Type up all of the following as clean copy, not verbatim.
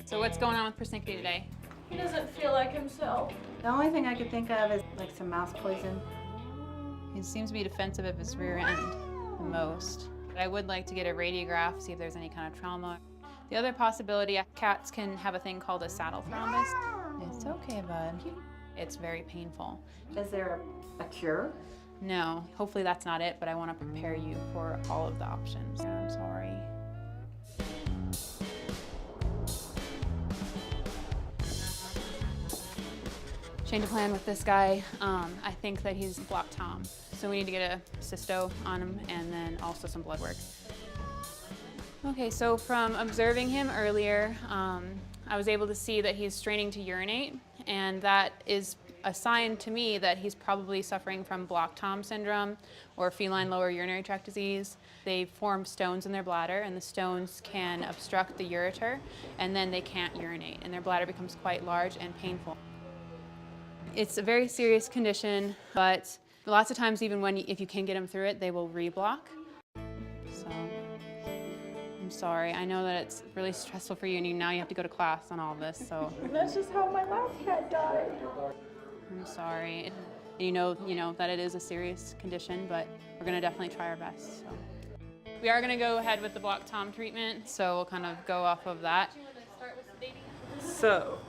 So what's going on with persnickety today? He doesn't feel like himself. The only thing I could think of is like some mouse poison. He seems to be defensive of his rear end the most. I would like to get a radiograph, see if there's any kind of trauma. The other possibility, cats can have a thing called a saddle thrombus. It's okay, bud. It's very painful. Is there a cure? No, hopefully that's not it, but I want to prepare you for all of the options. I'm sorry. Change of plan with this guy. I think that he's block Tom. So we need to get a cysto on him and then also some blood work. Okay, so from observing him earlier, I was able to see that he's straining to urinate, and that is a sign to me that he's probably suffering from block Tom syndrome or feline lower urinary tract disease. They form stones in their bladder, and the stones can obstruct the ureter, and then they can't urinate, and their bladder becomes quite large and painful. It's a very serious condition, but lots of times, even if you can get them through it, they will reblock. So I'm sorry. I know that it's really stressful for you, and now you have to go to class on all this. So That's just how my last cat died. I'm sorry. You know that it is a serious condition, but we're gonna definitely try our best. So we are gonna go ahead with the block Tom treatment, so we'll kind of go off of that. So,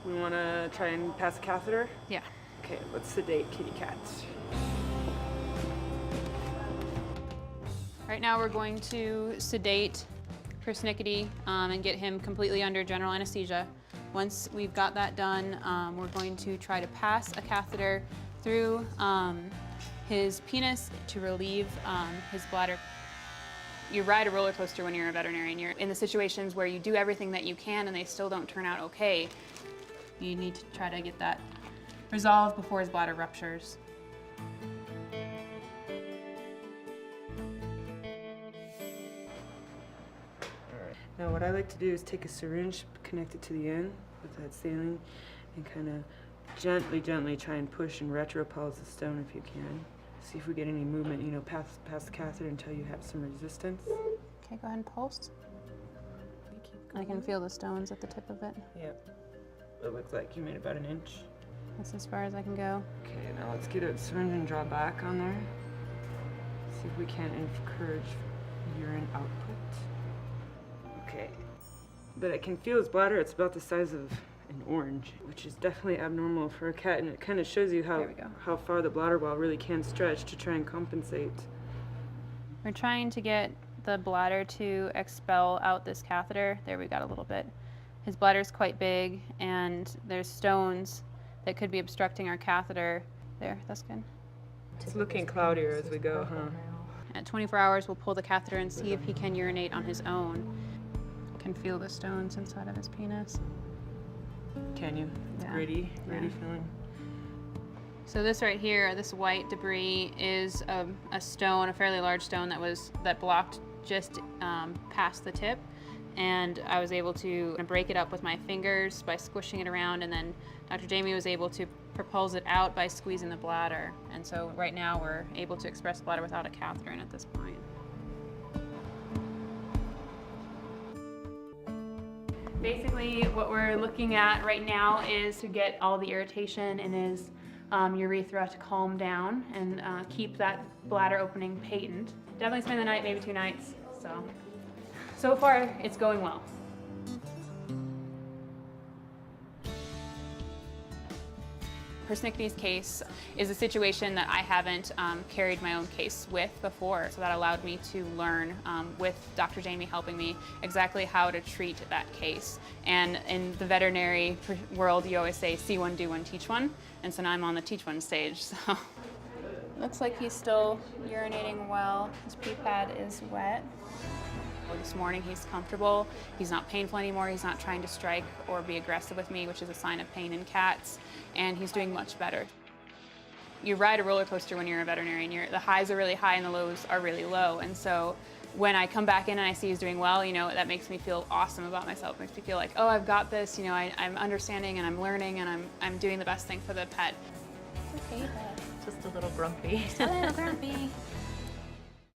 we want to try and pass a catheter? Yeah. Okay, let's sedate kitty cat. Right now we're going to sedate persnickety and get him completely under general anesthesia. Once we've got that done, we're going to try to pass a catheter through his penis to relieve his bladder. You ride a roller coaster when you're a veterinarian. You're in the situations where you do everything that you can and they still don't turn out okay. You need to try to get that resolved before his bladder ruptures. Now what I like to do is take a syringe, connect it to the end with that saline, and kind of gently try and push and retropulse the stone if you can. See if we get any movement, past the catheter until you have some resistance. Okay, go ahead and pulse. I can feel the stones at the tip of it. Yep. It looks like you made about an inch. That's as far as I can go. Okay, now let's get a syringe and draw back on there. See if we can't encourage urine output. Okay, but I can feel his bladder. It's about the size of an orange, which is definitely abnormal for a cat, and it kind of shows you how far the bladder wall really can stretch to try and compensate. We're trying to get the bladder to expel out this catheter. There, we got a little bit. His bladder is quite big, and there's stones that could be obstructing our catheter. There, that's good. It's looking cloudier as we go, huh? At 24 hours, we'll pull the catheter and see if he can urinate on his own. I can feel the stones inside of his penis. Can you? Yeah. Ready Yeah. feeling? So this right here, this white debris, is a stone, a fairly large stone that blocked just past the tip. And I was able to break it up with my fingers by squishing it around, and then Dr. Jamie was able to propulse it out by squeezing the bladder. And so right now we're able to express the bladder without a catheter in at this point. Basically what we're looking at right now is to get all the irritation in his urethra to calm down and keep that bladder opening patent. Definitely spend the night, maybe 2 nights. So far, it's going well. Persnickety's case is a situation that I haven't carried my own case with before, so that allowed me to learn with Dr. Jamie helping me exactly how to treat that case. And in the veterinary world, you always say, see one, do one, teach one, and so now I'm on the teach one stage. So looks like he's still urinating well. His pee pad is wet. This morning he's comfortable, he's not painful anymore, he's not trying to strike or be aggressive with me, which is a sign of pain in cats, and he's doing much better. You ride a roller coaster when you're a veterinarian. The highs are really high and the lows are really low, and so when I come back in and I see he's doing well, that makes me feel awesome about myself. It makes me feel like, oh, I've got this, I'm understanding and I'm learning and I'm doing the best thing for the pet. Okay, just a little grumpy. Just a little grumpy.